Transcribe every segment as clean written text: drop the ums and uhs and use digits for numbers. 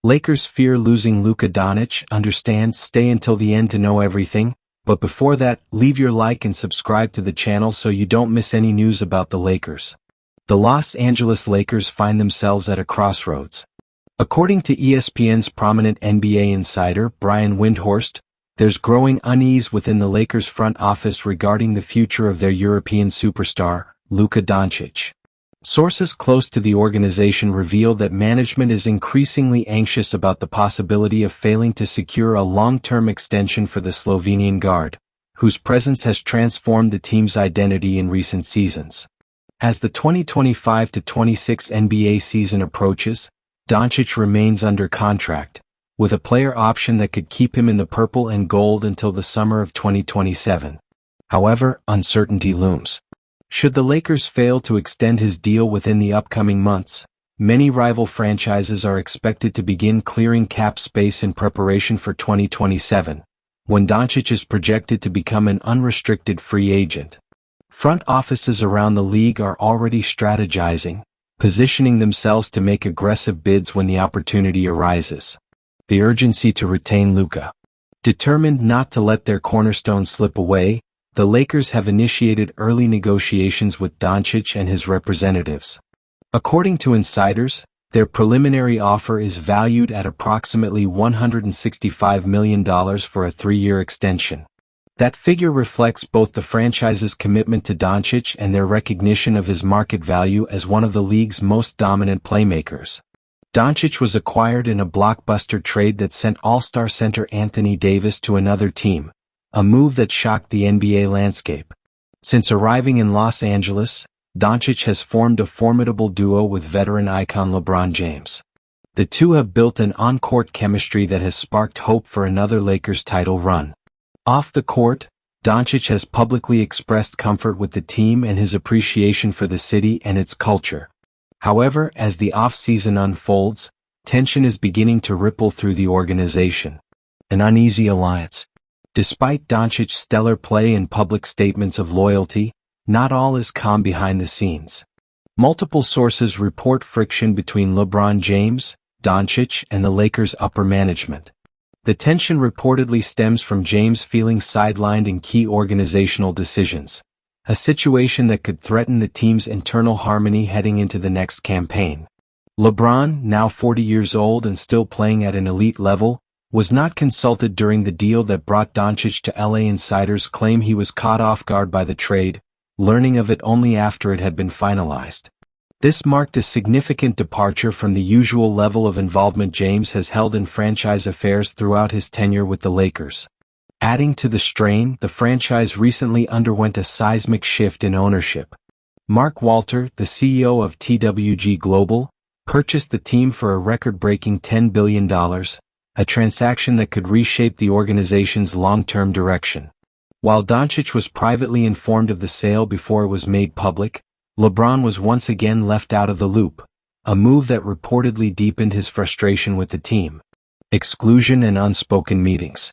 Lakers fear losing Luka Doncic. Understand, stay until the end to know everything, but before that, leave your like and subscribe to the channel so you don't miss any news about the Lakers. The Los Angeles Lakers find themselves at a crossroads. According to ESPN's prominent NBA insider, Brian Windhorst, there's growing unease within the Lakers front office regarding the future of their European superstar, Luka Doncic. Sources close to the organization reveal that management is increasingly anxious about the possibility of failing to secure a long-term extension for the Slovenian guard, whose presence has transformed the team's identity in recent seasons. As the 2025-26 NBA season approaches, Doncic remains under contract, with a player option that could keep him in the purple and gold until the summer of 2027. However, uncertainty looms. Should the Lakers fail to extend his deal within the upcoming months, many rival franchises are expected to begin clearing cap space in preparation for 2027, when Doncic is projected to become an unrestricted free agent. Front offices around the league are already strategizing, positioning themselves to make aggressive bids when the opportunity arises. The urgency to retain Luka. Determined not to let their cornerstone slip away, the Lakers have initiated early negotiations with Doncic and his representatives. According to insiders, their preliminary offer is valued at approximately $165 million for a 3-year extension. That figure reflects both the franchise's commitment to Doncic and their recognition of his market value as one of the league's most dominant playmakers. Doncic was acquired in a blockbuster trade that sent All-Star center Anthony Davis to another team, a move that shocked the NBA landscape. Since arriving in Los Angeles, Doncic has formed a formidable duo with veteran icon LeBron James. The two have built an on-court chemistry that has sparked hope for another Lakers title run. Off the court, Doncic has publicly expressed comfort with the team and his appreciation for the city and its culture. However, as the off-season unfolds, tension is beginning to ripple through the organization. An uneasy alliance. Despite Doncic's stellar play and public statements of loyalty, not all is calm behind the scenes. Multiple sources report friction between LeBron James, Doncic, and the Lakers' upper management. The tension reportedly stems from James feeling sidelined in key organizational decisions, a situation that could threaten the team's internal harmony heading into the next campaign. LeBron, now 40 years old and still playing at an elite level, was not consulted during the deal that brought Doncic to LA. Insiders claim he was caught off guard by the trade, learning of it only after it had been finalized. This marked a significant departure from the usual level of involvement James has held in franchise affairs throughout his tenure with the Lakers. Adding to the strain, the franchise recently underwent a seismic shift in ownership. Mark Walter, the CEO of TWG Global, purchased the team for a record-breaking $10 billion, a transaction that could reshape the organization's long-term direction. While Doncic was privately informed of the sale before it was made public, LeBron was once again left out of the loop, a move that reportedly deepened his frustration with the team. Exclusion and unspoken meetings.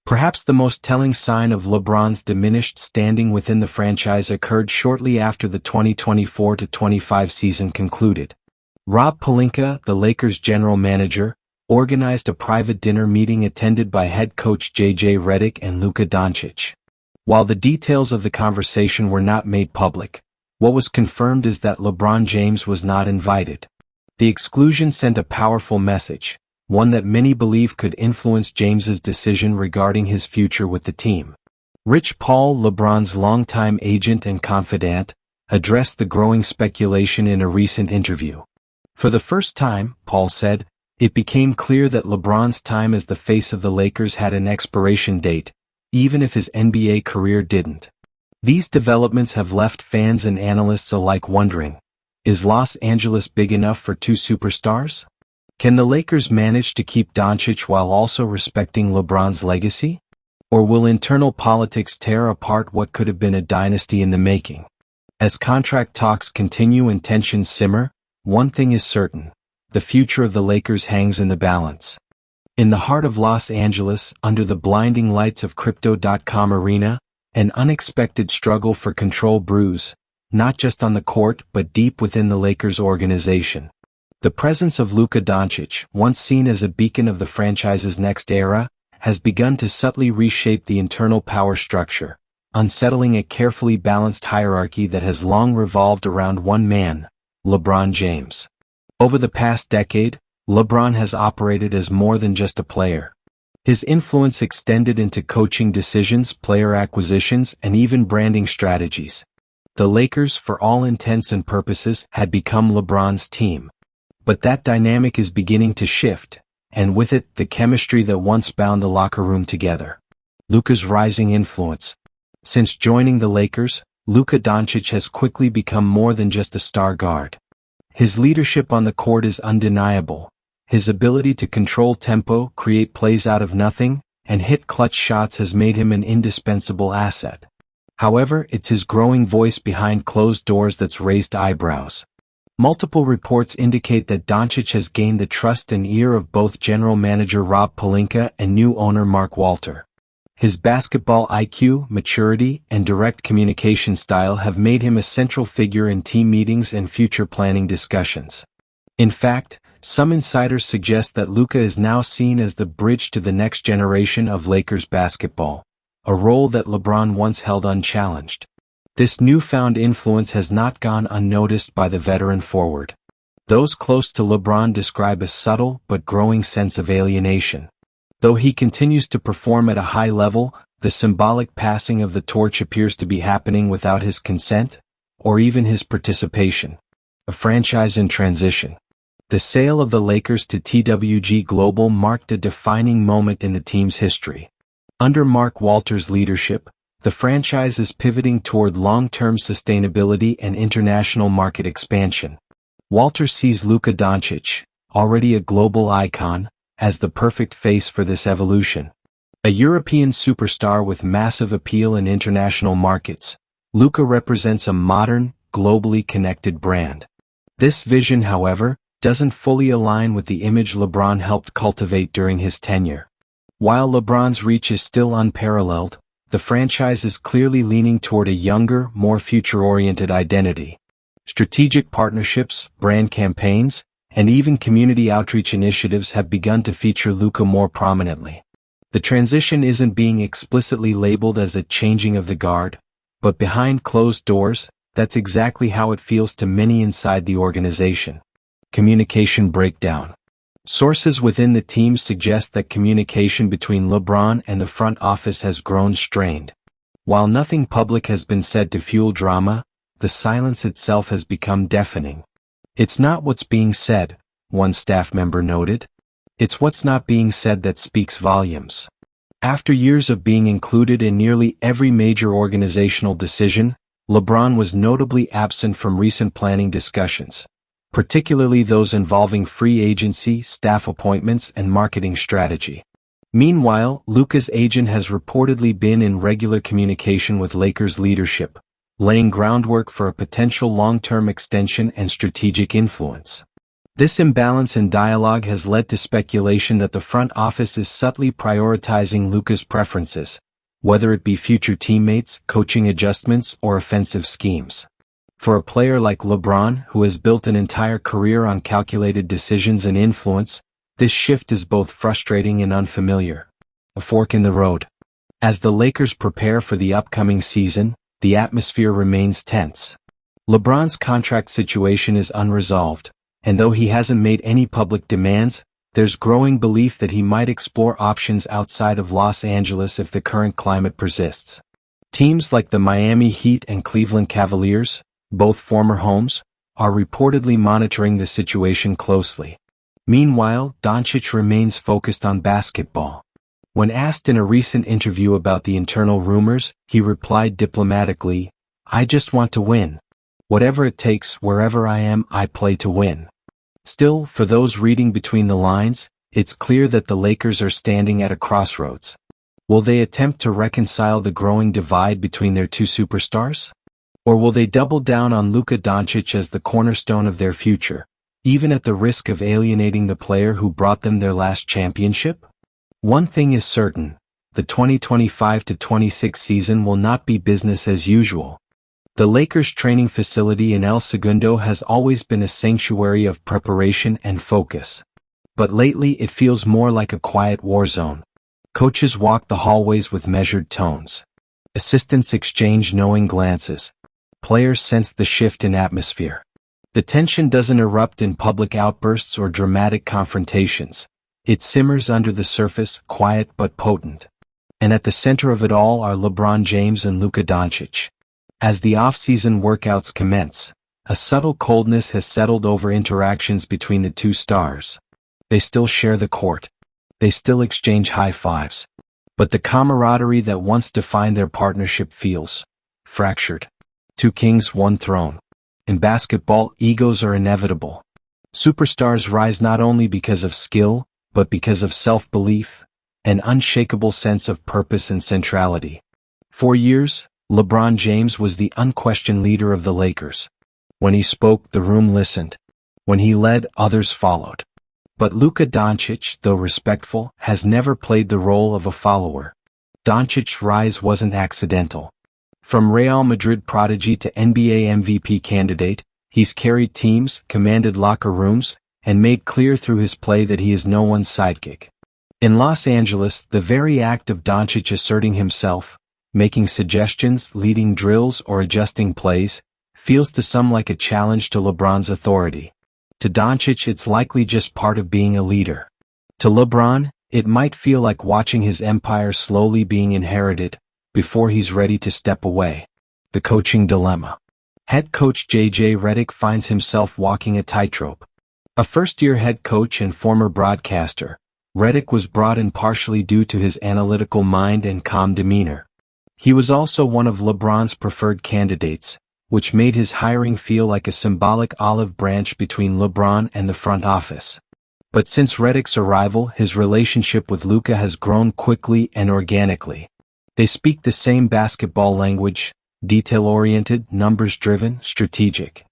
Perhaps the most telling sign of LeBron's diminished standing within the franchise occurred shortly after the 2024-25 season concluded. Rob Pelinka, the Lakers' general manager, organized a private dinner meeting attended by head coach JJ Redick and Luka Doncic. While the details of the conversation were not made public, what was confirmed is that LeBron James was not invited. The exclusion sent a powerful message, one that many believe could influence James's decision regarding his future with the team. Rich Paul, LeBron's longtime agent and confidant, addressed the growing speculation in a recent interview. For the first time, Paul said, it became clear that LeBron's time as the face of the Lakers had an expiration date, even if his NBA career didn't. These developments have left fans and analysts alike wondering, is Los Angeles big enough for two superstars? Can the Lakers manage to keep Doncic while also respecting LeBron's legacy? Or will internal politics tear apart what could have been a dynasty in the making? As contract talks continue and tensions simmer, one thing is certain. The future of the Lakers hangs in the balance. In the heart of Los Angeles, under the blinding lights of Crypto.com Arena, an unexpected struggle for control brews, not just on the court but deep within the Lakers organization. The presence of Luka Doncic, once seen as a beacon of the franchise's next era, has begun to subtly reshape the internal power structure, unsettling a carefully balanced hierarchy that has long revolved around one man, LeBron James. Over the past decade, LeBron has operated as more than just a player. His influence extended into coaching decisions, player acquisitions, and even branding strategies. The Lakers, for all intents and purposes, had become LeBron's team. But that dynamic is beginning to shift, and with it, the chemistry that once bound the locker room together. Luka's rising influence. Since joining the Lakers, Luka Doncic has quickly become more than just a star guard. His leadership on the court is undeniable. His ability to control tempo, create plays out of nothing, and hit clutch shots has made him an indispensable asset. However, it's his growing voice behind closed doors that's raised eyebrows. Multiple reports indicate that Doncic has gained the trust and ear of both general manager Rob Pelinka and new owner Mark Walter. His basketball IQ, maturity, and direct communication style have made him a central figure in team meetings and future planning discussions. In fact, some insiders suggest that Luka is now seen as the bridge to the next generation of Lakers basketball, a role that LeBron once held unchallenged. This newfound influence has not gone unnoticed by the veteran forward. Those close to LeBron describe a subtle but growing sense of alienation. Though he continues to perform at a high level, the symbolic passing of the torch appears to be happening without his consent, or even his participation. A franchise in transition. The sale of the Lakers to TWG Global marked a defining moment in the team's history. Under Mark Walter's leadership, the franchise is pivoting toward long-term sustainability and international market expansion. Walter sees Luka Doncic, already a global icon, as the perfect face for this evolution. A European superstar with massive appeal in international markets, Luka represents a modern, globally connected brand. This vision, however, doesn't fully align with the image LeBron helped cultivate during his tenure. While LeBron's reach is still unparalleled, the franchise is clearly leaning toward a younger, more future-oriented identity. Strategic partnerships, brand campaigns, and even community outreach initiatives have begun to feature Luka more prominently. The transition isn't being explicitly labeled as a changing of the guard, but behind closed doors, that's exactly how it feels to many inside the organization. Communication breakdown. Sources within the team suggest that communication between LeBron and the front office has grown strained. While nothing public has been said to fuel drama, the silence itself has become deafening. It's not what's being said, one staff member noted. It's what's not being said that speaks volumes. After years of being included in nearly every major organizational decision, LeBron was notably absent from recent planning discussions, particularly those involving free agency, staff appointments, and marketing strategy. Meanwhile, Luka's agent has reportedly been in regular communication with Lakers leadership, laying groundwork for a potential long-term extension and strategic influence. This imbalance in dialogue has led to speculation that the front office is subtly prioritizing Luka's preferences, whether it be future teammates, coaching adjustments, or offensive schemes. For a player like LeBron, who has built an entire career on calculated decisions and influence, this shift is both frustrating and unfamiliar. A fork in the road. As the Lakers prepare for the upcoming season, the atmosphere remains tense. LeBron's contract situation is unresolved, and though he hasn't made any public demands, there's growing belief that he might explore options outside of Los Angeles if the current climate persists. Teams like the Miami Heat and Cleveland Cavaliers, both former homes, are reportedly monitoring the situation closely. Meanwhile, Doncic remains focused on basketball. When asked in a recent interview about the internal rumors, he replied diplomatically, "I just want to win. Whatever it takes, wherever I am, I play to win." Still, for those reading between the lines, it's clear that the Lakers are standing at a crossroads. Will they attempt to reconcile the growing divide between their two superstars? Or will they double down on Luka Doncic as the cornerstone of their future, even at the risk of alienating the player who brought them their last championship? One thing is certain, the 2025-26 season will not be business as usual. The Lakers' training facility in El Segundo has always been a sanctuary of preparation and focus. But lately it feels more like a quiet war zone. Coaches walk the hallways with measured tones. Assistants exchange knowing glances. Players sense the shift in atmosphere. The tension doesn't erupt in public outbursts or dramatic confrontations. It simmers under the surface, quiet but potent. And at the center of it all are LeBron James and Luka Doncic. As the off-season workouts commence, a subtle coldness has settled over interactions between the two stars. They still share the court. They still exchange high fives. But the camaraderie that once defined their partnership feels fractured. Two kings, one throne. In basketball, egos are inevitable. Superstars rise not only because of skill, but because of self-belief, an unshakable sense of purpose and centrality. For years, LeBron James was the unquestioned leader of the Lakers. When he spoke, the room listened. When he led, others followed. But Luka Doncic, though respectful, has never played the role of a follower. Doncic's rise wasn't accidental. From Real Madrid prodigy to NBA MVP candidate, he's carried teams, commanded locker rooms, and made clear through his play that he is no one's sidekick. In Los Angeles, the very act of Doncic asserting himself, making suggestions, leading drills, or adjusting plays, feels to some like a challenge to LeBron's authority. To Doncic, it's likely just part of being a leader. To LeBron, it might feel like watching his empire slowly being inherited, before he's ready to step away. The coaching dilemma. Head coach J.J. Redick finds himself walking a tightrope. A first-year head coach and former broadcaster, Redick was brought in partially due to his analytical mind and calm demeanor. He was also one of LeBron's preferred candidates, which made his hiring feel like a symbolic olive branch between LeBron and the front office. But since Redick's arrival, his relationship with Luka has grown quickly and organically. They speak the same basketball language, detail-oriented, numbers-driven, strategic.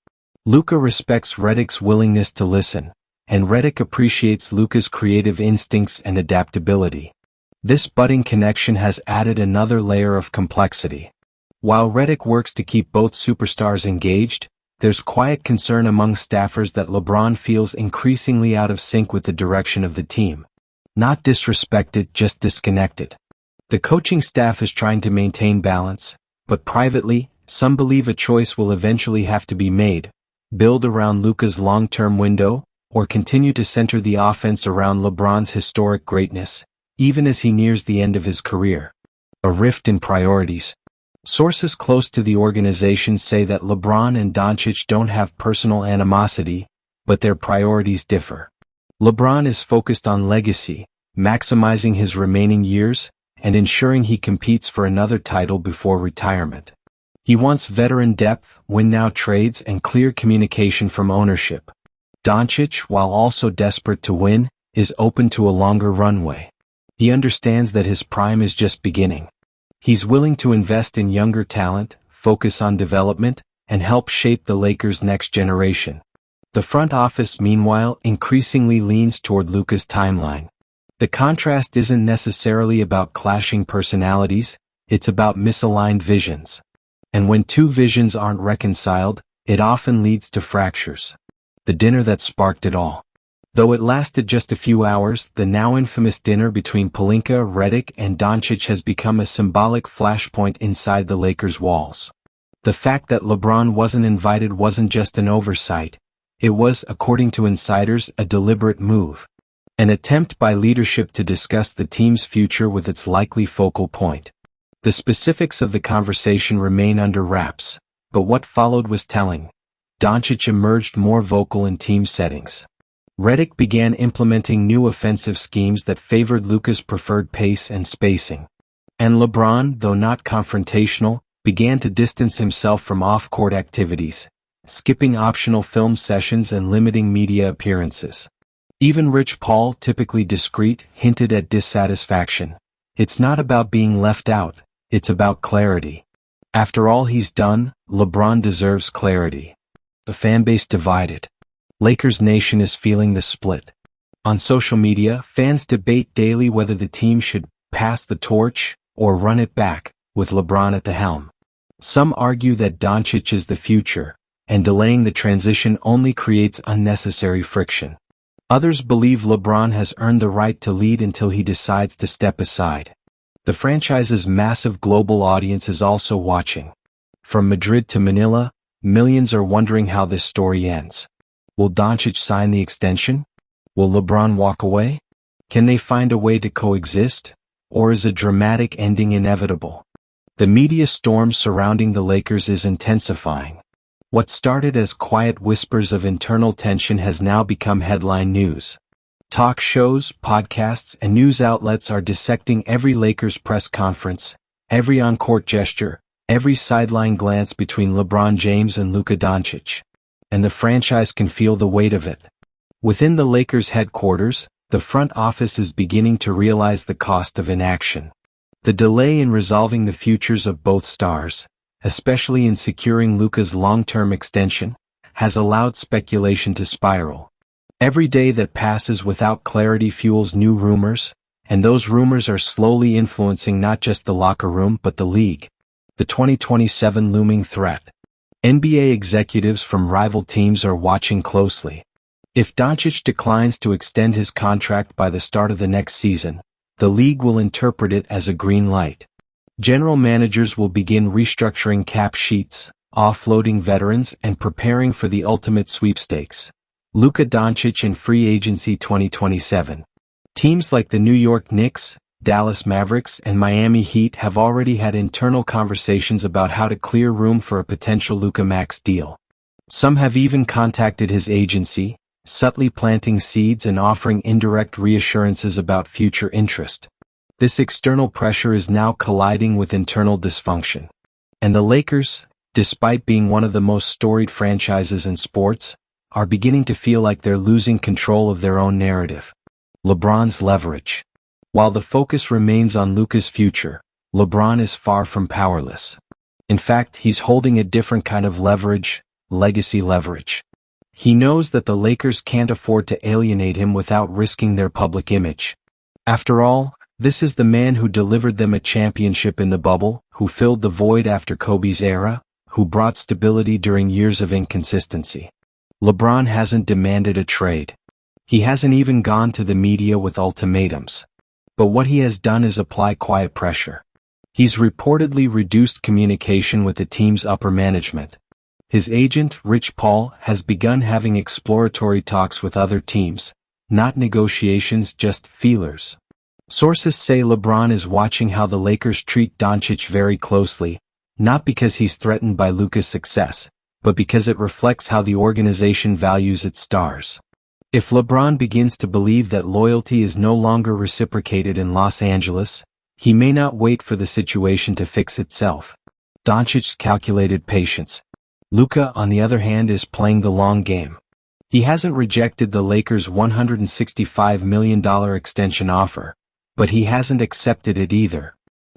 Luka respects Redick's willingness to listen, and Redick appreciates Luka's creative instincts and adaptability. This budding connection has added another layer of complexity. While Redick works to keep both superstars engaged, there's quiet concern among staffers that LeBron feels increasingly out of sync with the direction of the team. Not disrespected, just disconnected. The coaching staff is trying to maintain balance, but privately, some believe a choice will eventually have to be made: build around Luka's long-term window, or continue to center the offense around LeBron's historic greatness, even as he nears the end of his career. A rift in priorities. Sources close to the organization say that LeBron and Doncic don't have personal animosity, but their priorities differ. LeBron is focused on legacy, maximizing his remaining years, and ensuring he competes for another title before retirement. He wants veteran depth, win-now trades, and clear communication from ownership. Doncic, while also desperate to win, is open to a longer runway. He understands that his prime is just beginning. He's willing to invest in younger talent, focus on development, and help shape the Lakers' next generation. The front office, meanwhile, increasingly leans toward Luka's timeline. The contrast isn't necessarily about clashing personalities, it's about misaligned visions. And when two visions aren't reconciled, it often leads to fractures. The dinner that sparked it all. Though it lasted just a few hours, the now infamous dinner between Pelinka, Redick, and Doncic has become a symbolic flashpoint inside the Lakers' walls. The fact that LeBron wasn't invited wasn't just an oversight. It was, according to insiders, a deliberate move. An attempt by leadership to discuss the team's future with its likely focal point. The specifics of the conversation remain under wraps, but what followed was telling. Doncic emerged more vocal in team settings. Redick began implementing new offensive schemes that favored Luka's preferred pace and spacing. And LeBron, though not confrontational, began to distance himself from off-court activities, skipping optional film sessions and limiting media appearances. Even Rich Paul, typically discreet, hinted at dissatisfaction. It's not about being left out, it's about clarity. After all he's done, LeBron deserves clarity. The fanbase divided. Lakers Nation is feeling the split. On social media, fans debate daily whether the team should pass the torch or run it back, with LeBron at the helm. Some argue that Doncic is the future, and delaying the transition only creates unnecessary friction. Others believe LeBron has earned the right to lead until he decides to step aside. The franchise's massive global audience is also watching. From Madrid to Manila, millions are wondering how this story ends. Will Doncic sign the extension? Will LeBron walk away? Can they find a way to coexist? Or is a dramatic ending inevitable? The media storm surrounding the Lakers is intensifying. What started as quiet whispers of internal tension has now become headline news. Talk shows, podcasts, and news outlets are dissecting every Lakers press conference, every on-court gesture, every sideline glance between LeBron James and Luka Doncic. And the franchise can feel the weight of it. Within the Lakers headquarters, the front office is beginning to realize the cost of inaction. The delay in resolving the futures of both stars, especially in securing Luka's long-term extension, has allowed speculation to spiral. Every day that passes without clarity fuels new rumors, and those rumors are slowly influencing not just the locker room but the league. The 2027 looming threat. NBA executives from rival teams are watching closely. If Doncic declines to extend his contract by the start of the next season, the league will interpret it as a green light. General managers will begin restructuring cap sheets, offloading veterans, and preparing for the ultimate sweepstakes. Luka Doncic in free agency 2027. Teams like the New York Knicks, Dallas Mavericks, and Miami Heat have already had internal conversations about how to clear room for a potential Luka Max deal. Some have even contacted his agency, subtly planting seeds and offering indirect reassurances about future interest. This external pressure is now colliding with internal dysfunction. And the Lakers, despite being one of the most storied franchises in sports, are beginning to feel like they're losing control of their own narrative. LeBron's leverage. While the focus remains on Luka's future, LeBron is far from powerless. In fact, he's holding a different kind of leverage, legacy leverage. He knows that the Lakers can't afford to alienate him without risking their public image. After all, this is the man who delivered them a championship in the bubble, who filled the void after Kobe's era, who brought stability during years of inconsistency. LeBron hasn't demanded a trade. He hasn't even gone to the media with ultimatums. But what he has done is apply quiet pressure. He's reportedly reduced communication with the team's upper management. His agent, Rich Paul, has begun having exploratory talks with other teams, not negotiations, just feelers. Sources say LeBron is watching how the Lakers treat Doncic very closely, not because he's threatened by Luka's success, but because it reflects how the organization values its stars. If LeBron begins to believe that loyalty is no longer reciprocated in Los Angeles, he may not wait for the situation to fix itself. Doncic's calculated patience. Luka, on the other hand, is playing the long game. He hasn't rejected the Lakers' $165 million extension offer, but he hasn't accepted it either.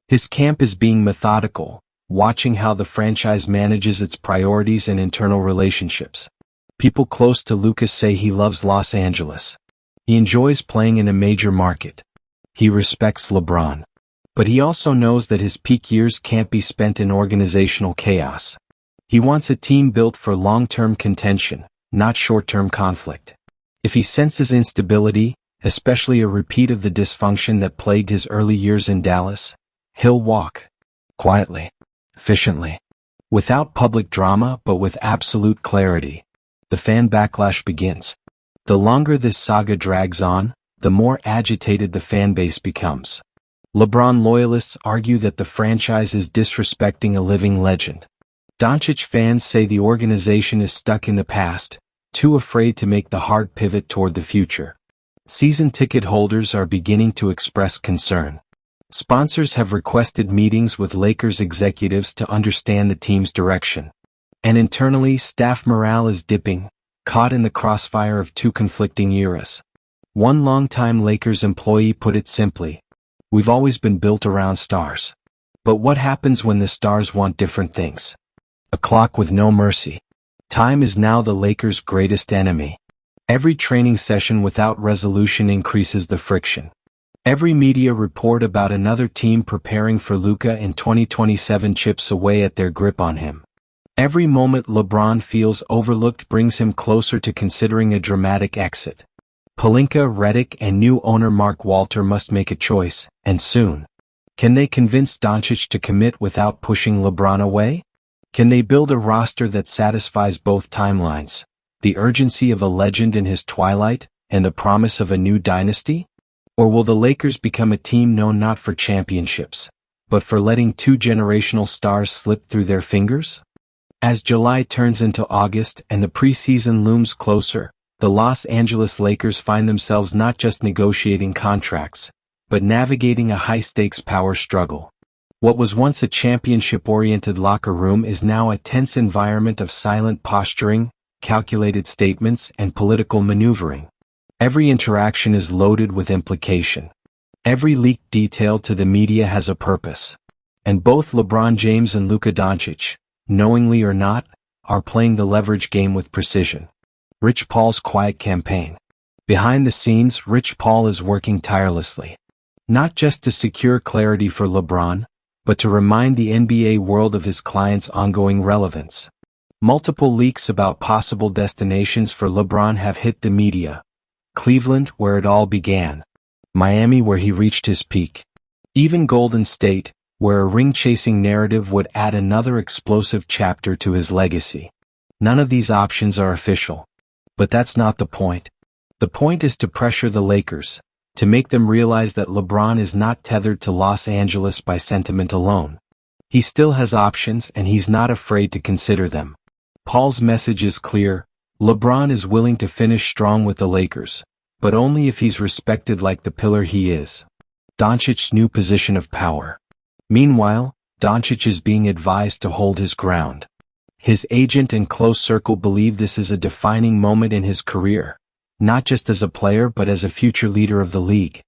His camp is being methodical, watching how the franchise manages its priorities and internal relationships. People close to Luka say he loves Los Angeles. He enjoys playing in a major market. He respects LeBron. But he also knows that his peak years can't be spent in organizational chaos. He wants a team built for long-term contention, not short-term conflict. If he senses instability, especially a repeat of the dysfunction that plagued his early years in Dallas, he'll walk. Quietly. Efficiently. Without public drama but with absolute clarity. The fan backlash begins. The longer this saga drags on, the more agitated the fan base becomes. LeBron loyalists argue that the franchise is disrespecting a living legend. Doncic fans say the organization is stuck in the past, too afraid to make the hard pivot toward the future. Season ticket holders are beginning to express concern. Sponsors have requested meetings with Lakers executives to understand the team's direction. And internally, staff morale is dipping, caught in the crossfire of two conflicting eras. One longtime Lakers employee put it simply, "We've always been built around stars. But what happens when the stars want different things? A clock with no mercy. Time is now the Lakers' greatest enemy. Every training session without resolution increases the friction. Every media report about another team preparing for Luka in 2027 chips away at their grip on him. Every moment LeBron feels overlooked brings him closer to considering a dramatic exit. Pelinka, Redick, and new owner Mark Walter must make a choice, and soon. Can they convince Doncic to commit without pushing LeBron away? Can they build a roster that satisfies both timelines, the urgency of a legend in his twilight, and the promise of a new dynasty? Or will the Lakers become a team known not for championships, but for letting two generational stars slip through their fingers? As July turns into August and the preseason looms closer, the Los Angeles Lakers find themselves not just negotiating contracts, but navigating a high-stakes power struggle. What was once a championship-oriented locker room is now a tense environment of silent posturing, calculated statements, and political maneuvering. Every interaction is loaded with implication. Every leaked detail to the media has a purpose. And both LeBron James and Luka Doncic, knowingly or not, are playing the leverage game with precision. Rich Paul's quiet campaign. Behind the scenes, Rich Paul is working tirelessly. Not just to secure clarity for LeBron, but to remind the NBA world of his client's ongoing relevance. Multiple leaks about possible destinations for LeBron have hit the media. Cleveland, where it all began. Miami, where he reached his peak. Even Golden State, where a ring-chasing narrative would add another explosive chapter to his legacy. None of these options are official. But that's not the point. The point is to pressure the Lakers, to make them realize that LeBron is not tethered to Los Angeles by sentiment alone. He still has options and he's not afraid to consider them. Paul's message is clear: LeBron is willing to finish strong with the Lakers, but only if he's respected like the pillar he is. Doncic's new position of power. Meanwhile, Doncic is being advised to hold his ground. His agent and close circle believe this is a defining moment in his career, not just as a player but as a future leader of the league.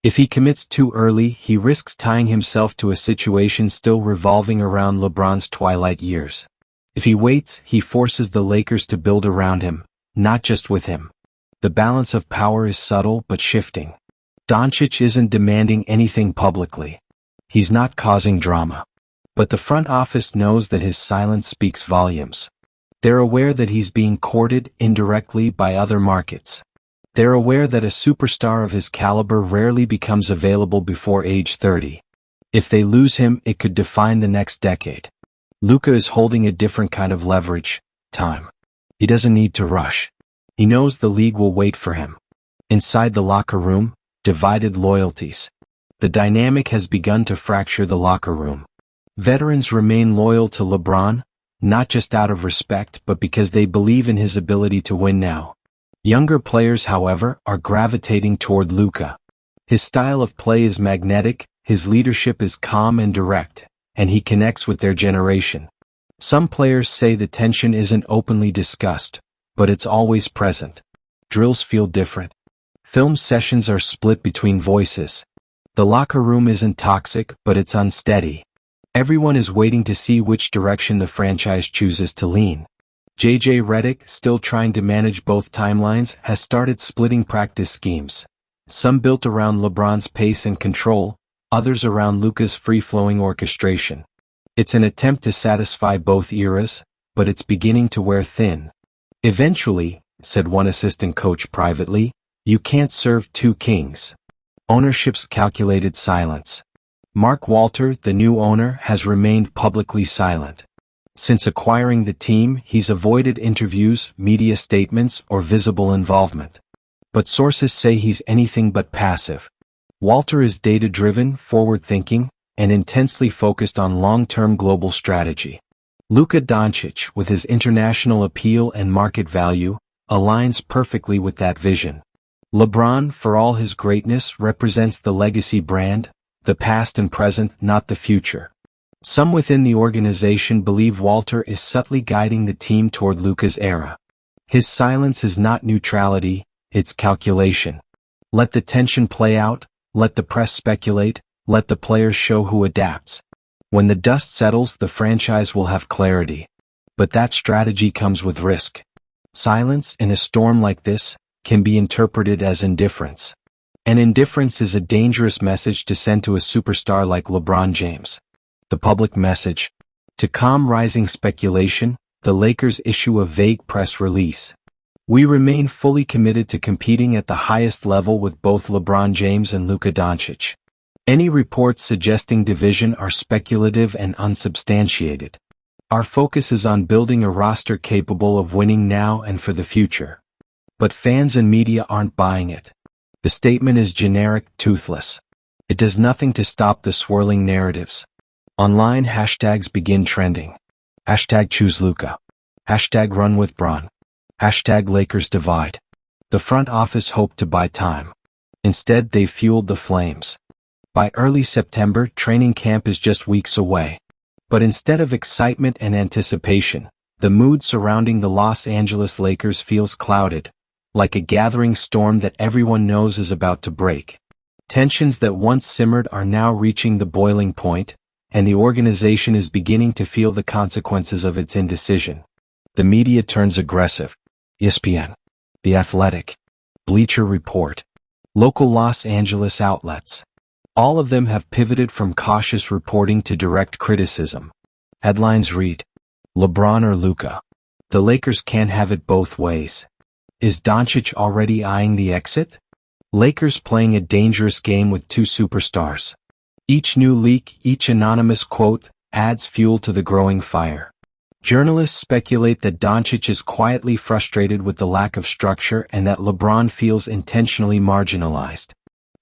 If he commits too early, he risks tying himself to a situation still revolving around LeBron's twilight years. If he waits, he forces the Lakers to build around him, not just with him. The balance of power is subtle but shifting. Doncic isn't demanding anything publicly. He's not causing drama. But the front office knows that his silence speaks volumes. They're aware that he's being courted indirectly by other markets. They're aware that a superstar of his caliber rarely becomes available before age 30. If they lose him, it could define the next decade. Luka is holding a different kind of leverage: time. He doesn't need to rush. He knows the league will wait for him. Inside the locker room, divided loyalties. The dynamic has begun to fracture the locker room. Veterans remain loyal to LeBron, not just out of respect but because they believe in his ability to win now. Younger players, however, are gravitating toward Luka. His style of play is magnetic, his leadership is calm and direct, and he connects with their generation. Some players say the tension isn't openly discussed, but it's always present. Drills feel different. Film sessions are split between voices. The locker room isn't toxic, but it's unsteady. Everyone is waiting to see which direction the franchise chooses to lean. JJ Redick, still trying to manage both timelines, has started splitting practice schemes. Some built around LeBron's pace and control, others around Luka's free-flowing orchestration. It's an attempt to satisfy both eras, but it's beginning to wear thin. Eventually, said one assistant coach privately, you can't serve two kings. Ownership's calculated silence. Mark Walter, the new owner, has remained publicly silent. Since acquiring the team, he's avoided interviews, media statements, or visible involvement. But sources say he's anything but passive. Walter is data-driven, forward-thinking, and intensely focused on long-term global strategy. Luka Doncic, with his international appeal and market value, aligns perfectly with that vision. LeBron, for all his greatness, represents the legacy brand, the past and present, not the future. Some within the organization believe Walter is subtly guiding the team toward Luka's era. His silence is not neutrality, it's calculation. Let the tension play out, let the press speculate, let the players show who adapts. When the dust settles, the franchise will have clarity. But that strategy comes with risk. Silence in a storm like this can be interpreted as indifference. And indifference is a dangerous message to send to a superstar like LeBron James. The public message. To calm rising speculation, the Lakers issue a vague press release. We remain fully committed to competing at the highest level with both LeBron James and Luka Doncic. Any reports suggesting division are speculative and unsubstantiated. Our focus is on building a roster capable of winning now and for the future. But fans and media aren't buying it. The statement is generic, toothless. It does nothing to stop the swirling narratives. Online hashtags begin trending. Hashtag choose Luka. Hashtag run with Bron. Hashtag Lakers divide. The front office hoped to buy time. Instead, they fueled the flames. By early September, training camp is just weeks away. But instead of excitement and anticipation, the mood surrounding the Los Angeles Lakers feels clouded, like a gathering storm that everyone knows is about to break. Tensions that once simmered are now reaching the boiling point, and the organization is beginning to feel the consequences of its indecision. The media turns aggressive. ESPN, The Athletic, Bleacher Report, local Los Angeles outlets. All of them have pivoted from cautious reporting to direct criticism. Headlines read, LeBron or Luka? The Lakers can't have it both ways. Is Doncic already eyeing the exit? Lakers playing a dangerous game with two superstars. Each new leak, each anonymous quote, adds fuel to the growing fire. Journalists speculate that Doncic is quietly frustrated with the lack of structure and that LeBron feels intentionally marginalized.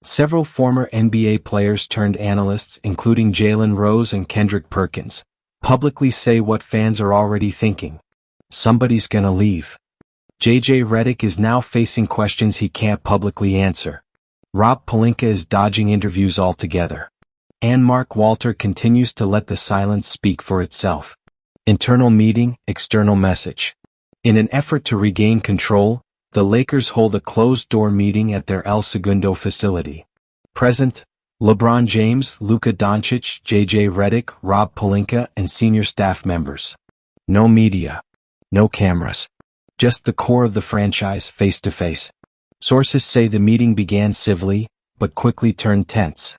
Several former NBA players turned analysts, including Jalen Rose and Kendrick Perkins, publicly say what fans are already thinking. Somebody's gonna leave. JJ Redick is now facing questions he can't publicly answer. Rob Pelinka is dodging interviews altogether. And Mark Walter continues to let the silence speak for itself. Internal meeting, external message. In an effort to regain control, the Lakers hold a closed-door meeting at their El Segundo facility. Present, LeBron James, Luka Doncic, JJ Redick, Rob Pelinka, and senior staff members. No media. No cameras. Just the core of the franchise face to face. Sources say the meeting began civilly, but quickly turned tense.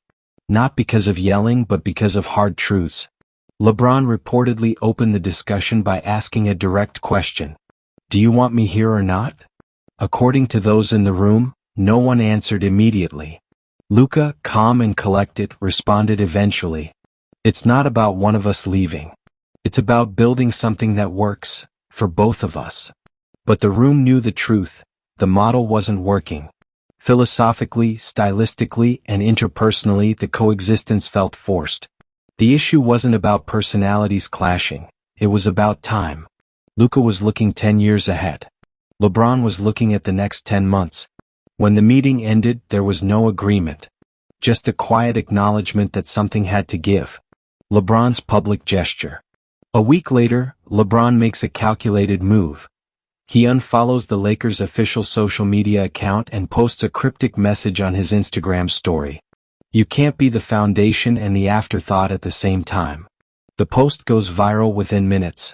Not because of yelling but because of hard truths. LeBron reportedly opened the discussion by asking a direct question. Do you want me here or not? According to those in the room, no one answered immediately. Luka, calm and collected, responded eventually. It's not about one of us leaving. It's about building something that works, for both of us. But the room knew the truth. The model wasn't working. Philosophically, stylistically, and interpersonally, the coexistence felt forced. The issue wasn't about personalities clashing. It was about time. Luka was looking 10 years ahead. LeBron was looking at the next 10 months. When the meeting ended, there was no agreement. Just a quiet acknowledgement that something had to give. LeBron's public gesture. A week later, LeBron makes a calculated move. He unfollows the Lakers' official social media account and posts a cryptic message on his Instagram story. You can't be the foundation and the afterthought at the same time. The post goes viral within minutes.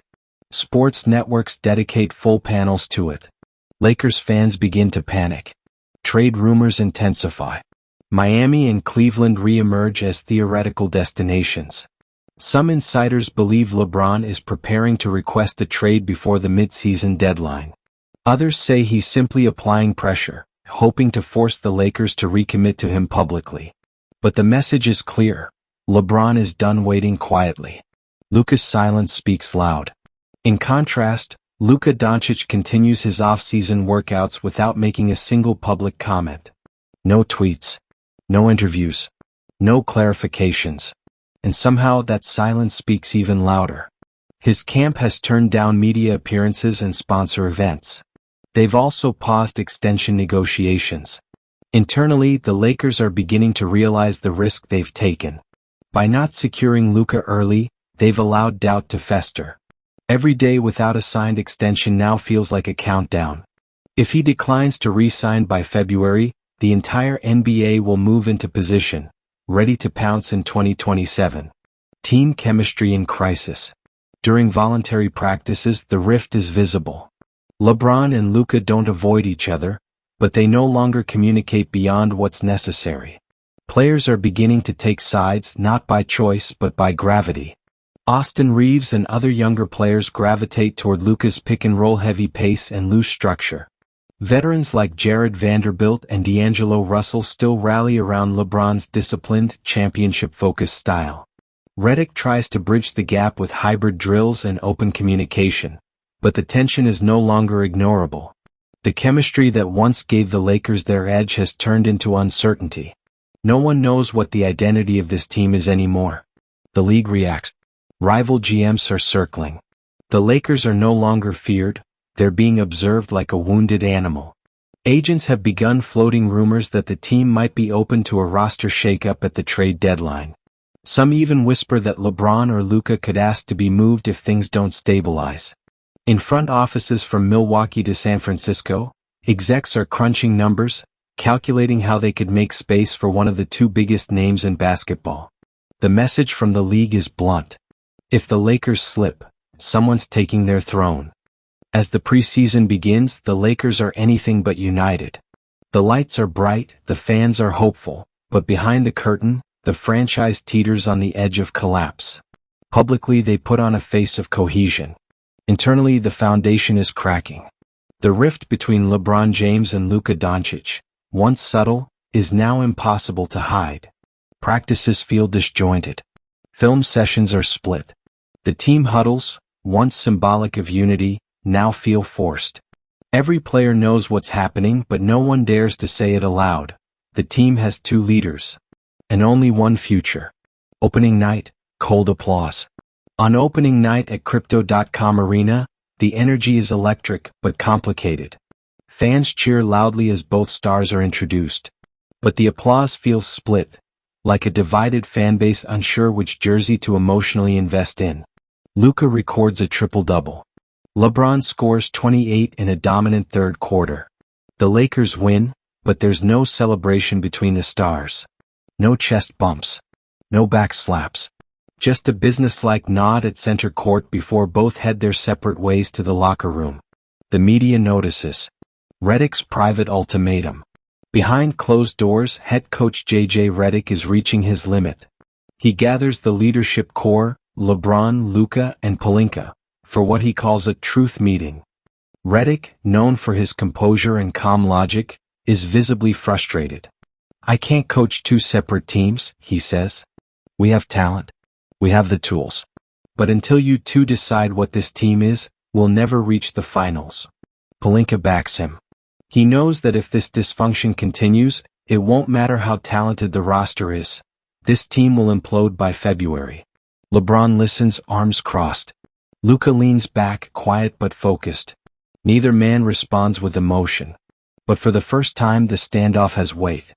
Sports networks dedicate full panels to it. Lakers fans begin to panic. Trade rumors intensify. Miami and Cleveland re-emerge as theoretical destinations. Some insiders believe LeBron is preparing to request a trade before the mid-season deadline. Others say he's simply applying pressure, hoping to force the Lakers to recommit to him publicly. But the message is clear. LeBron is done waiting quietly. Luka's silence speaks loud. In contrast, Luka Doncic continues his off-season workouts without making a single public comment. No tweets. No interviews. No clarifications. And somehow that silence speaks even louder. His camp has turned down media appearances and sponsor events. They've also paused extension negotiations. Internally, the Lakers are beginning to realize the risk they've taken. By not securing Luka early, they've allowed doubt to fester. Every day without a signed extension now feels like a countdown. If he declines to re-sign by February, the entire NBA will move into position, ready to pounce in 2027. Team chemistry in crisis. During voluntary practices, the rift is visible. LeBron and Luka don't avoid each other, but they no longer communicate beyond what's necessary. Players are beginning to take sides not by choice but by gravity. Austin Reeves and other younger players gravitate toward Luka's pick-and-roll heavy pace and loose structure. Veterans like Jared Vanderbilt and D'Angelo Russell still rally around LeBron's disciplined, championship-focused style. Redick tries to bridge the gap with hybrid drills and open communication, but the tension is no longer ignorable. The chemistry that once gave the Lakers their edge has turned into uncertainty. No one knows what the identity of this team is anymore. The league reacts. Rival GMs are circling. The Lakers are no longer feared, they're being observed like a wounded animal. Agents have begun floating rumors that the team might be open to a roster shakeup at the trade deadline. Some even whisper that LeBron or Luka could ask to be moved if things don't stabilize. In front offices from Milwaukee to San Francisco, execs are crunching numbers, calculating how they could make space for one of the two biggest names in basketball. The message from the league is blunt. If the Lakers slip, someone's taking their throne. As the preseason begins, the Lakers are anything but united. The lights are bright, the fans are hopeful, but behind the curtain, the franchise teeters on the edge of collapse. Publicly, they put on a face of cohesion. Internally, the foundation is cracking. The rift between LeBron James and Luka Doncic, once subtle, is now impossible to hide. Practices feel disjointed. Film sessions are split. The team huddles, once symbolic of unity, now feel forced. Every player knows what's happening, but no one dares to say it aloud. The team has two leaders. And only one future. Opening night, cold applause. On opening night at Crypto.com Arena, the energy is electric but complicated. Fans cheer loudly as both stars are introduced. But the applause feels split, like a divided fanbase unsure which jersey to emotionally invest in. Luka records a triple-double. LeBron scores 28 in a dominant third quarter. The Lakers win, but there's no celebration between the stars. No chest bumps. No back slaps. Just a businesslike nod at center court before both head their separate ways to the locker room. The media notices. Redick's private ultimatum. Behind closed doors, head coach J.J. Redick is reaching his limit. He gathers the leadership core, LeBron, Luka, and Pelinka, for what he calls a truth meeting. Redick, known for his composure and calm logic, is visibly frustrated. I can't coach two separate teams, he says. We have talent. We have the tools. But until you two decide what this team is, we'll never reach the finals. Pelinka backs him. He knows that if this dysfunction continues, it won't matter how talented the roster is. This team will implode by February. LeBron listens, arms crossed. Luka leans back, quiet but focused. Neither man responds with emotion. But for the first time, the standoff has weight.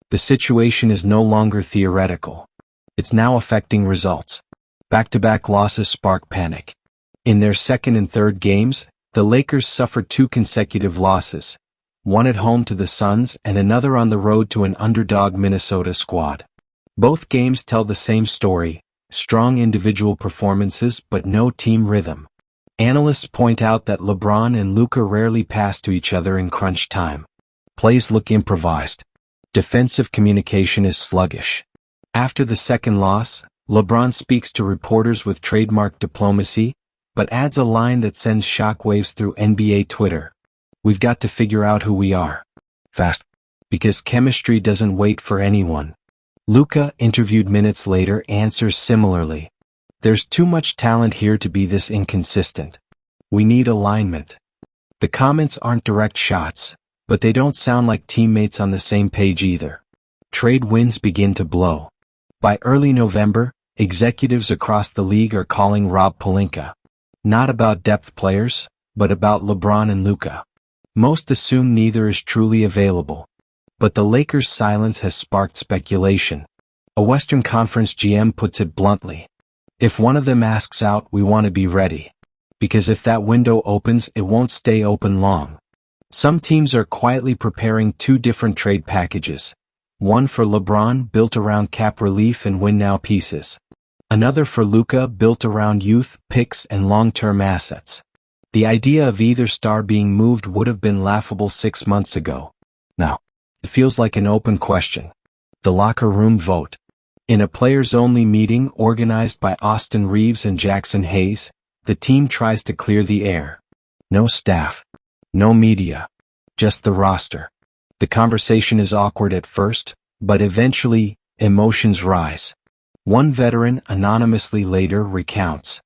The situation is no longer theoretical. It's now affecting results. Back-to-back losses spark panic. In their second and third games, the Lakers suffered two consecutive losses. One at home to the Suns and another on the road to an underdog Minnesota squad. Both games tell the same story. Strong individual performances but no team rhythm. Analysts point out that LeBron and Luka rarely pass to each other in crunch time. Plays look improvised. Defensive communication is sluggish. After the second loss, LeBron speaks to reporters with trademark diplomacy, but adds a line that sends shockwaves through NBA Twitter. We've got to figure out who we are. Fast. Because chemistry doesn't wait for anyone. Luka, interviewed minutes later, answers similarly. There's too much talent here to be this inconsistent. We need alignment. The comments aren't direct shots, but they don't sound like teammates on the same page either. Trade winds begin to blow. By early November, executives across the league are calling Rob Pelinka. Not about depth players, but about LeBron and Luka. Most assume neither is truly available. But the Lakers' silence has sparked speculation. A Western Conference GM puts it bluntly. If one of them asks out, we want to be ready. Because if that window opens, it won't stay open long. Some teams are quietly preparing two different trade packages. One for LeBron, built around cap relief and win-now pieces. Another for Luka, built around youth, picks, and long-term assets. The idea of either star being moved would have been laughable 6 months ago. Now, it feels like an open question. The locker room vote. In a players-only meeting organized by Austin Reeves and Jackson Hayes, the team tries to clear the air. No staff. No media. Just the roster. The conversation is awkward at first, but eventually, emotions rise. One veteran anonymously later recounts.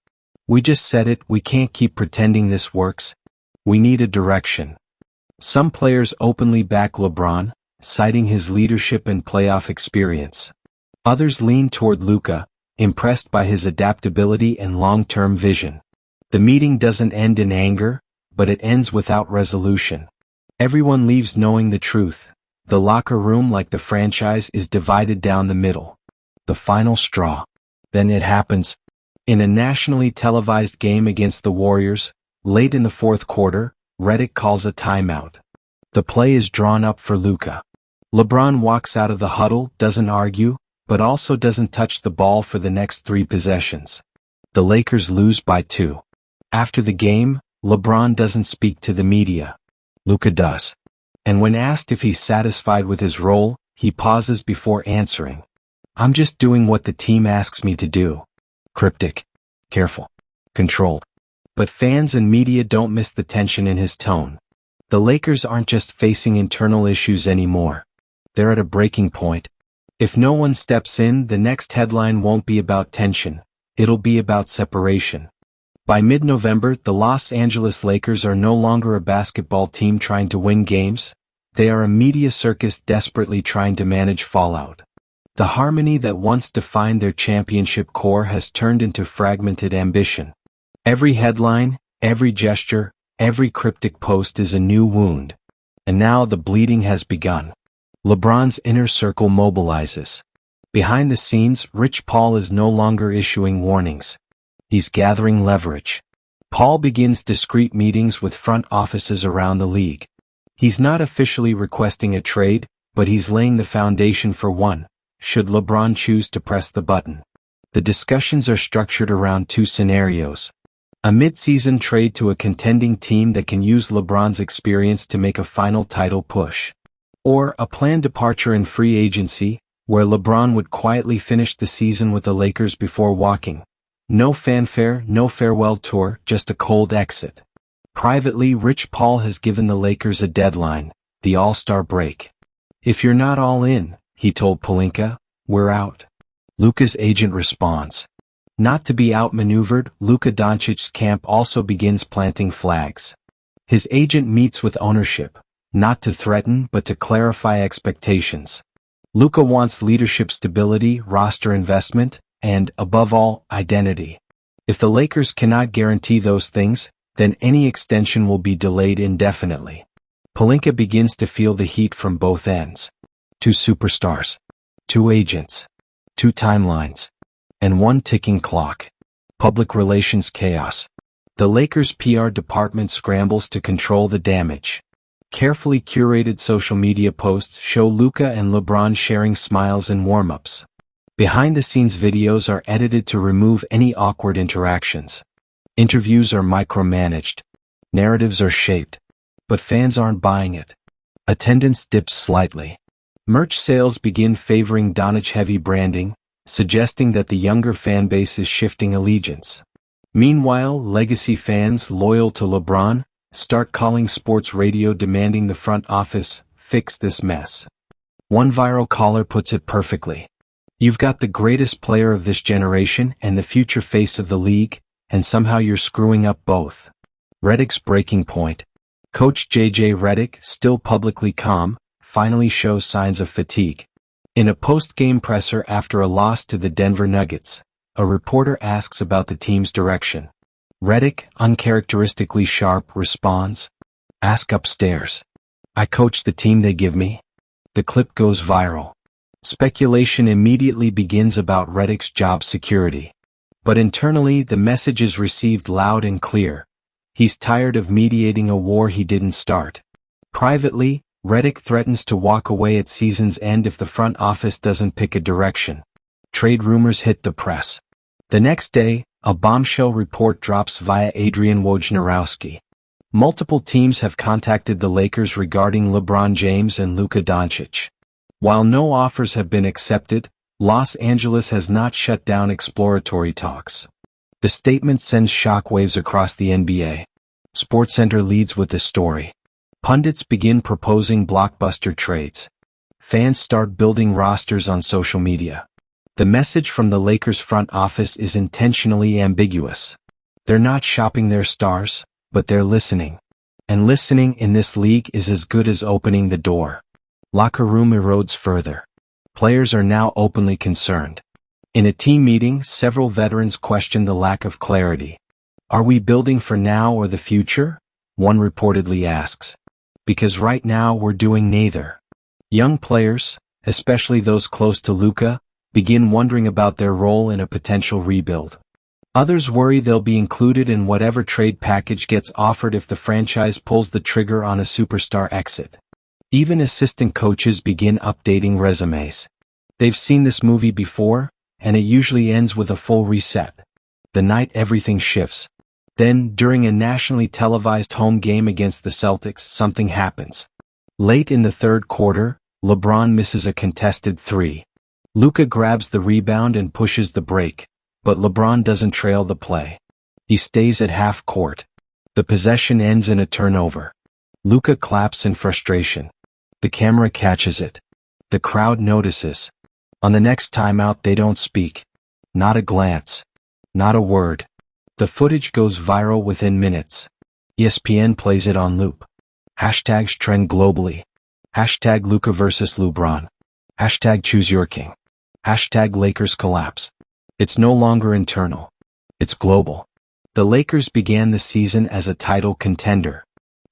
"We just said it, we can't keep pretending this works. We need a direction." Some players openly back LeBron, citing his leadership and playoff experience. Others lean toward Luka, impressed by his adaptability and long-term vision. The meeting doesn't end in anger, but it ends without resolution. Everyone leaves knowing the truth. The locker room, like the franchise, is divided down the middle. The final straw. Then it happens. In a nationally televised game against the Warriors, late in the fourth quarter, Redick calls a timeout. The play is drawn up for Luka. LeBron walks out of the huddle, doesn't argue, but also doesn't touch the ball for the next 3 possessions. The Lakers lose by 2. After the game, LeBron doesn't speak to the media. Luka does. And when asked if he's satisfied with his role, he pauses before answering. "I'm just doing what the team asks me to do." Cryptic. Careful. Controlled. But fans and media don't miss the tension in his tone. The Lakers aren't just facing internal issues anymore. They're at a breaking point. If no one steps in, the next headline won't be about tension. It'll be about separation. By mid-November, the Los Angeles Lakers are no longer a basketball team trying to win games. They are a media circus desperately trying to manage fallout. The harmony that once defined their championship core has turned into fragmented ambition. Every headline, every gesture, every cryptic post is a new wound. And now the bleeding has begun. LeBron's inner circle mobilizes. Behind the scenes, Rich Paul is no longer issuing warnings. He's gathering leverage. Paul begins discreet meetings with front offices around the league. He's not officially requesting a trade, but he's laying the foundation for one, should LeBron choose to press the button. The discussions are structured around 2 scenarios. A mid-season trade to a contending team that can use LeBron's experience to make a final title push. Or a planned departure in free agency, where LeBron would quietly finish the season with the Lakers before walking. No fanfare, no farewell tour, just a cold exit. Privately, Rich Paul has given the Lakers a deadline, the All-Star break. "If you're not all in," he told Pelinka, "we're out." Luka's agent responds. Not to be outmaneuvered, Luka Doncic's camp also begins planting flags. His agent meets with ownership, not to threaten but to clarify expectations. Luka wants leadership stability, roster investment, and, above all, identity. If the Lakers cannot guarantee those things, then any extension will be delayed indefinitely. Pelinka begins to feel the heat from both ends. 2 superstars. 2 agents. 2 timelines. And 1 ticking clock. Public relations chaos. The Lakers' PR department scrambles to control the damage. Carefully curated social media posts show Luka and LeBron sharing smiles and warm-ups. Behind-the-scenes videos are edited to remove any awkward interactions. Interviews are micromanaged. Narratives are shaped. But fans aren't buying it. Attendance dips slightly. Merch sales begin favoring Dončić-heavy branding, suggesting that the younger fan base is shifting allegiance. Meanwhile, legacy fans loyal to LeBron start calling sports radio demanding the front office fix this mess. One viral caller puts it perfectly. "You've got the greatest player of this generation and the future face of the league, and somehow you're screwing up both." Redick's breaking point. Coach J.J. Redick, still publicly calm, finally shows signs of fatigue. In a post-game presser after a loss to the Denver Nuggets, a reporter asks about the team's direction. Redick, uncharacteristically sharp, responds, "Ask upstairs. I coach the team they give me." The clip goes viral. Speculation immediately begins about Redick's job security. But internally, the message is received loud and clear. He's tired of mediating a war he didn't start. Privately, Redick threatens to walk away at season's end if the front office doesn't pick a direction. Trade rumors hit the press. The next day, a bombshell report drops via Adrian Wojnarowski. Multiple teams have contacted the Lakers regarding LeBron James and Luka Doncic. While no offers have been accepted, Los Angeles has not shut down exploratory talks. The statement sends shockwaves across the NBA. SportsCenter leads with the story. Pundits begin proposing blockbuster trades. Fans start building rosters on social media. The message from the Lakers front office is intentionally ambiguous. They're not shopping their stars, but they're listening. And listening in this league is as good as opening the door. Locker room erodes further. Players are now openly concerned. In a team meeting, several veterans question the lack of clarity. Are we building for now or the future? One reportedly asks. Because right now we're doing neither. Young players, especially those close to Luka, begin wondering about their role in a potential rebuild. Others worry they'll be included in whatever trade package gets offered if the franchise pulls the trigger on a superstar exit. Even assistant coaches begin updating resumes. They've seen this movie before, and it usually ends with a full reset. The night everything shifts. Then, during a nationally televised home game against the Celtics, something happens. Late in the third quarter, LeBron misses a contested three. Luka grabs the rebound and pushes the break, but LeBron doesn't trail the play. He stays at half court. The possession ends in a turnover. Luka claps in frustration. The camera catches it. The crowd notices. On the next timeout they don't speak. Not a glance. Not a word. The footage goes viral within minutes. ESPN plays it on loop. Hashtags trend globally. Hashtag Luka versus LeBron. Hashtag choose your king. Hashtag Lakers collapse. It's no longer internal. It's global. The Lakers began the season as a title contender.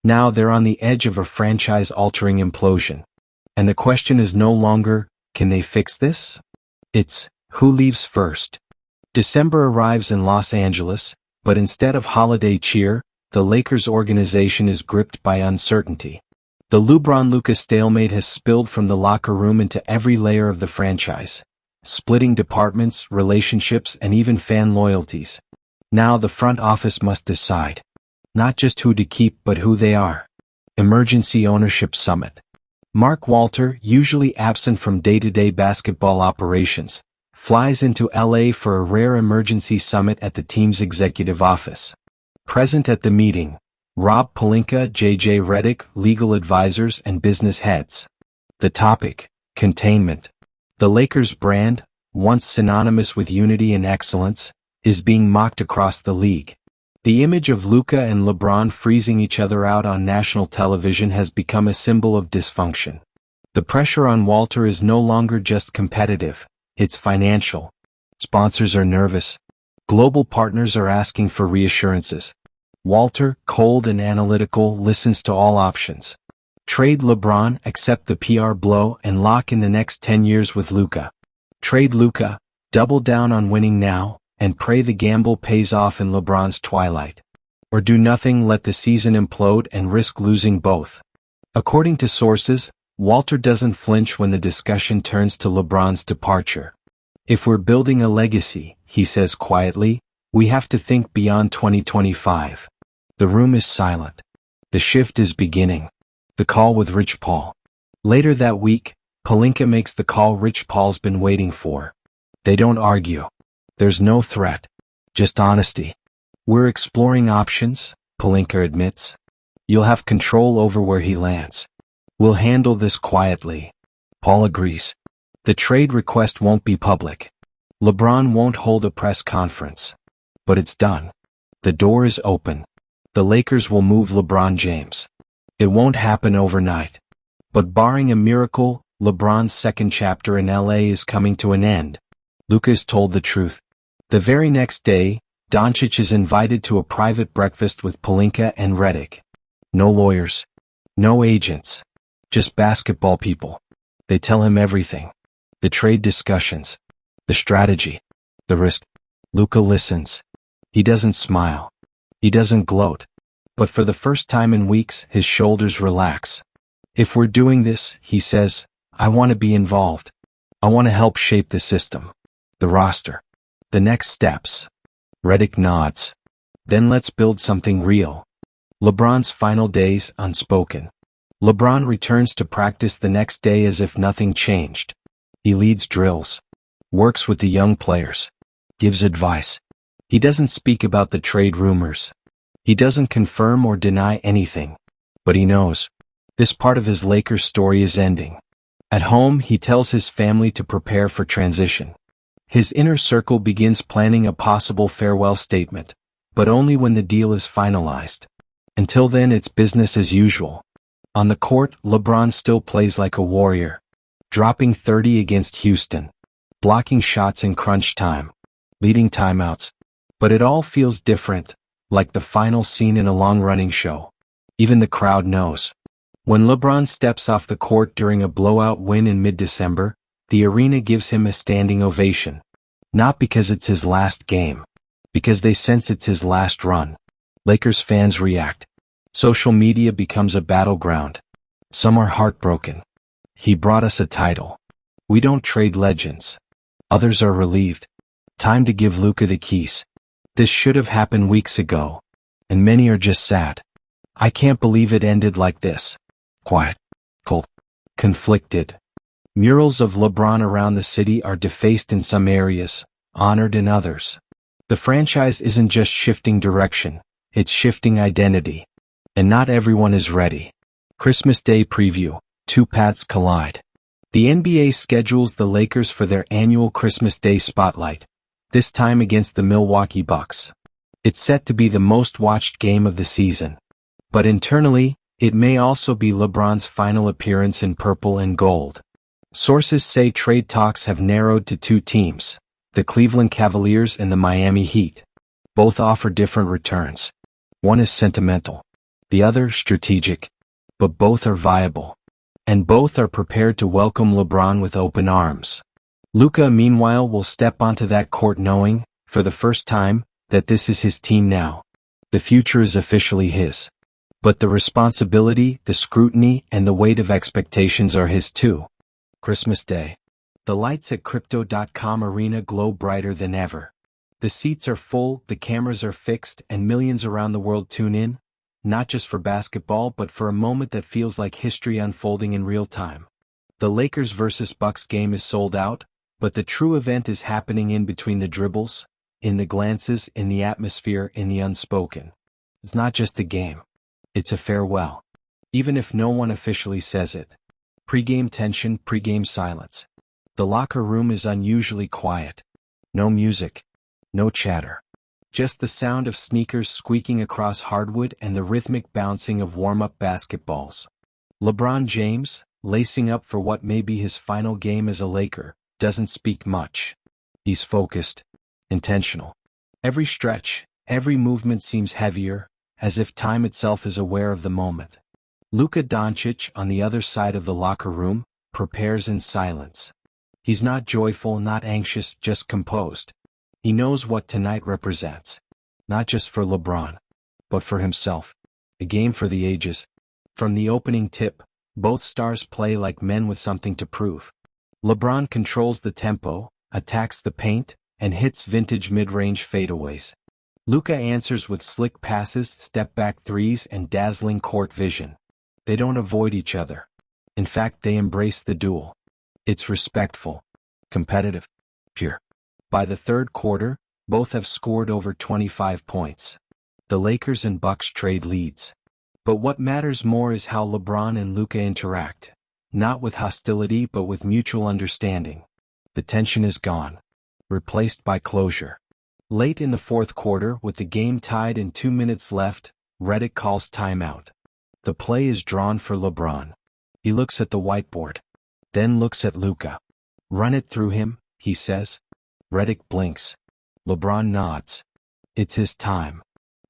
Now they're on the edge of a franchise-altering implosion. And the question is no longer, can they fix this? It's, who leaves first? December arrives in Los Angeles, but instead of holiday cheer, the Lakers organization is gripped by uncertainty. The LeBron-Luka stalemate has spilled from the locker room into every layer of the franchise, splitting departments, relationships, and even fan loyalties. Now the front office must decide. Not just who to keep but who they are. Emergency Ownership Summit. Mark Walter, usually absent from day-to-day basketball operations, flies into LA for a rare emergency summit at the team's executive office. Present at the meeting, Rob Pelinka, J.J. Redick, legal advisors and business heads. The topic, containment. The Lakers brand, once synonymous with unity and excellence, is being mocked across the league. The image of Luka and LeBron freezing each other out on national television has become a symbol of dysfunction. The pressure on Walter is no longer just competitive, it's financial. Sponsors are nervous. Global partners are asking for reassurances. Walter, cold and analytical, listens to all options. Trade LeBron, accept the PR blow, and lock in the next 10 years with Luka. Trade Luka, double down on winning now, and pray the gamble pays off in LeBron's twilight. Or do nothing, let the season implode and risk losing both. According to sources, Walter doesn't flinch when the discussion turns to LeBron's departure. If we're building a legacy, he says quietly, we have to think beyond 2025. The room is silent. The shift is beginning. The call with Rich Paul. Later that week, Pelinka makes the call Rich Paul's been waiting for. They don't argue. There's no threat. Just honesty. We're exploring options, Pelinka admits. You'll have control over where he lands. We'll handle this quietly. Paul agrees. The trade request won't be public. LeBron won't hold a press conference. But it's done. The door is open. The Lakers will move LeBron James. It won't happen overnight. But barring a miracle, LeBron's second chapter in LA is coming to an end. Luka is told the truth. The very next day, Doncic is invited to a private breakfast with Pelinka and Redick. No lawyers. No agents. Just basketball people. They tell him everything. The trade discussions. The strategy. The risk. Luka listens. He doesn't smile. He doesn't gloat. But for the first time in weeks, his shoulders relax. If we're doing this, he says, I want to be involved. I want to help shape the system. The roster. The next steps. Redick nods. Then let's build something real. LeBron's final days unspoken. LeBron returns to practice the next day as if nothing changed. He leads drills, works with the young players, gives advice. He doesn't speak about the trade rumors. He doesn't confirm or deny anything. But he knows this part of his Lakers story is ending. At home, he tells his family to prepare for transition. His inner circle begins planning a possible farewell statement, but only when the deal is finalized. Until then, it's business as usual. On the court, LeBron still plays like a warrior, dropping 30 against Houston, blocking shots in crunch time, leading timeouts. But it all feels different, like the final scene in a long-running show. Even the crowd knows. When LeBron steps off the court during a blowout win in mid-December, the arena gives him a standing ovation. Not because it's his last game, because they sense it's his last run. Lakers fans react. Social media becomes a battleground. Some are heartbroken. He brought us a title. We don't trade legends. Others are relieved. Time to give Luka the keys. This should have happened weeks ago. And many are just sad. I can't believe it ended like this. Quiet. Cold. Conflicted. Murals of LeBron around the city are defaced in some areas, honored in others. The franchise isn't just shifting direction, it's shifting identity. And not everyone is ready. Christmas Day preview. Two paths collide. The NBA schedules the Lakers for their annual Christmas Day spotlight, this time against the Milwaukee Bucks. It's set to be the most watched game of the season. But internally, it may also be LeBron's final appearance in purple and gold. Sources say trade talks have narrowed to two teams, the Cleveland Cavaliers and the Miami Heat. Both offer different returns. One is sentimental, the other strategic, but both are viable. And both are prepared to welcome LeBron with open arms. Luka, meanwhile, will step onto that court knowing, for the first time, that this is his team now. The future is officially his. But the responsibility, the scrutiny, and the weight of expectations are his too. Christmas Day. The lights at Crypto.com Arena glow brighter than ever. The seats are full, the cameras are fixed, and millions around the world tune in, not just for basketball but for a moment that feels like history unfolding in real time. The Lakers vs. Bucks game is sold out, but the true event is happening in between the dribbles, in the glances, in the atmosphere, in the unspoken. It's not just a game. It's a farewell. Even if no one officially says it. Pre-game tension, pre-game silence. The locker room is unusually quiet. No music. No chatter. Just the sound of sneakers squeaking across hardwood and the rhythmic bouncing of warm-up basketballs. LeBron James, lacing up for what may be his final game as a Laker, doesn't speak much. He's focused, intentional. Every stretch, every movement seems heavier, as if time itself is aware of the moment. Luka Doncic, on the other side of the locker room, prepares in silence. He's not joyful, not anxious, just composed. He knows what tonight represents. Not just for LeBron, but for himself. A game for the ages. From the opening tip, both stars play like men with something to prove. LeBron controls the tempo, attacks the paint, and hits vintage mid-range fadeaways. Luka answers with slick passes, step-back threes, and dazzling court vision. They don't avoid each other. In fact, they embrace the duel. It's respectful, competitive, pure. By the third quarter, both have scored over 25 points. The Lakers and Bucks trade leads. But what matters more is how LeBron and Luka interact. Not with hostility but with mutual understanding. The tension is gone, replaced by closure. Late in the fourth quarter, with the game tied and 2 minutes left, Redick calls timeout. The play is drawn for LeBron. He looks at the whiteboard, then looks at Luka. Run it through him, he says. Redick blinks. LeBron nods. It's his time.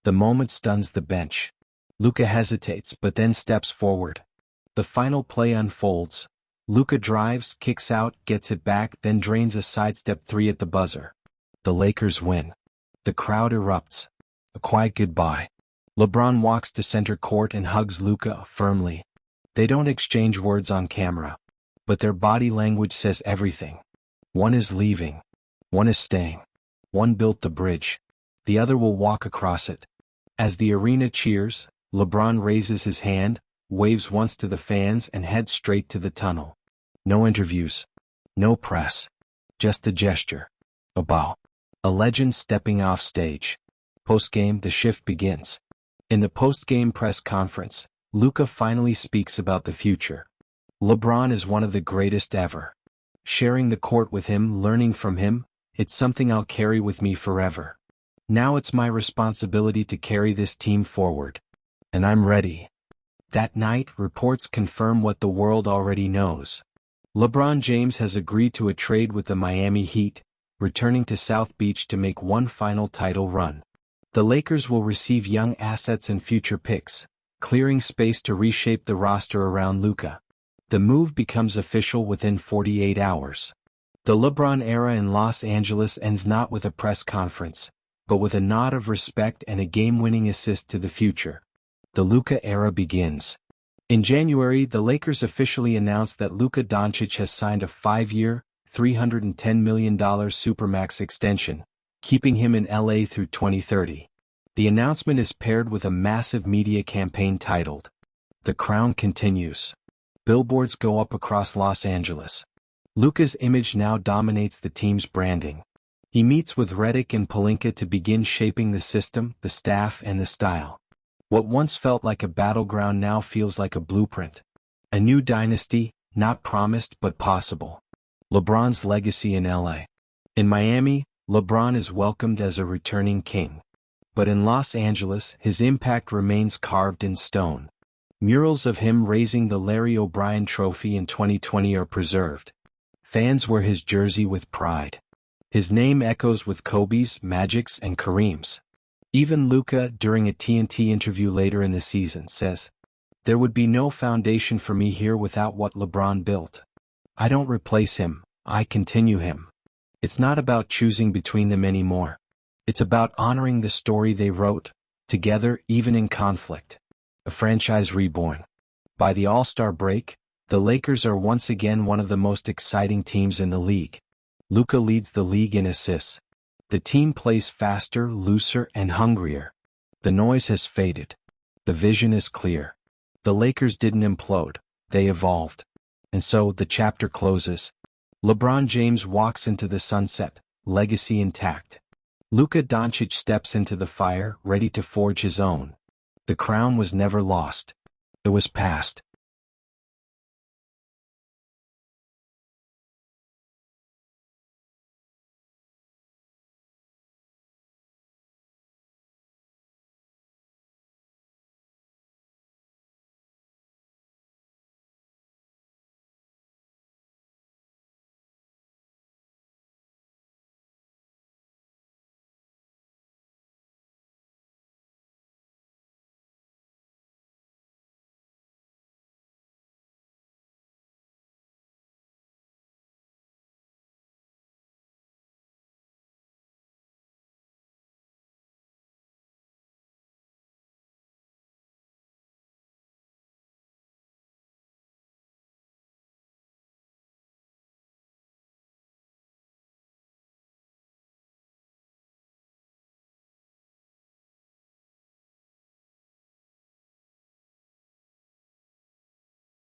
The moment stuns the bench. Luka hesitates but then steps forward. The final play unfolds. Luka drives, kicks out, gets it back, then drains a sidestep three at the buzzer. The Lakers win. The crowd erupts. A quiet goodbye. LeBron walks to center court and hugs Luka firmly. They don't exchange words on camera, but their body language says everything. One is leaving. One is staying. One built the bridge. The other will walk across it. As the arena cheers, LeBron raises his hand, waves once to the fans and heads straight to the tunnel. No interviews. No press. Just a gesture. A bow. A legend stepping off stage. Post-game, the shift begins. In the post-game press conference, Luka finally speaks about the future. LeBron is one of the greatest ever. Sharing the court with him, learning from him, it's something I'll carry with me forever. Now it's my responsibility to carry this team forward. And I'm ready. That night, reports confirm what the world already knows. LeBron James has agreed to a trade with the Miami Heat, returning to South Beach to make one final title run. The Lakers will receive young assets and future picks, clearing space to reshape the roster around Luka. The move becomes official within 48 hours. The LeBron era in Los Angeles ends not with a press conference, but with a nod of respect and a game-winning assist to the future. The Luka era begins. In January, the Lakers officially announced that Luka Doncic has signed a 5-year, $310 million Supermax extension, keeping him in LA through 2030. The announcement is paired with a massive media campaign titled, "The Crown Continues." Billboards go up across Los Angeles. Luka's image now dominates the team's branding. He meets with Redick and Pelinka to begin shaping the system, the staff, and the style. What once felt like a battleground now feels like a blueprint. A new dynasty, not promised but possible. LeBron's legacy in LA. In Miami, LeBron is welcomed as a returning king. But in Los Angeles, his impact remains carved in stone. Murals of him raising the Larry O'Brien Trophy in 2020 are preserved. Fans wear his jersey with pride. His name echoes with Kobe's, Magic's, and Kareem's. Even Luka, during a TNT interview later in the season, says, "There would be no foundation for me here without what LeBron built. I don't replace him, I continue him." It's not about choosing between them anymore. It's about honoring the story they wrote, together even in conflict. A franchise reborn. By the All-Star break, the Lakers are once again one of the most exciting teams in the league. Luka leads the league in assists. The team plays faster, looser, and hungrier. The noise has faded. The vision is clear. The Lakers didn't implode, they evolved. And so, the chapter closes. LeBron James walks into the sunset, legacy intact. Luka Doncic steps into the fire, ready to forge his own. The crown was never lost. It was passed.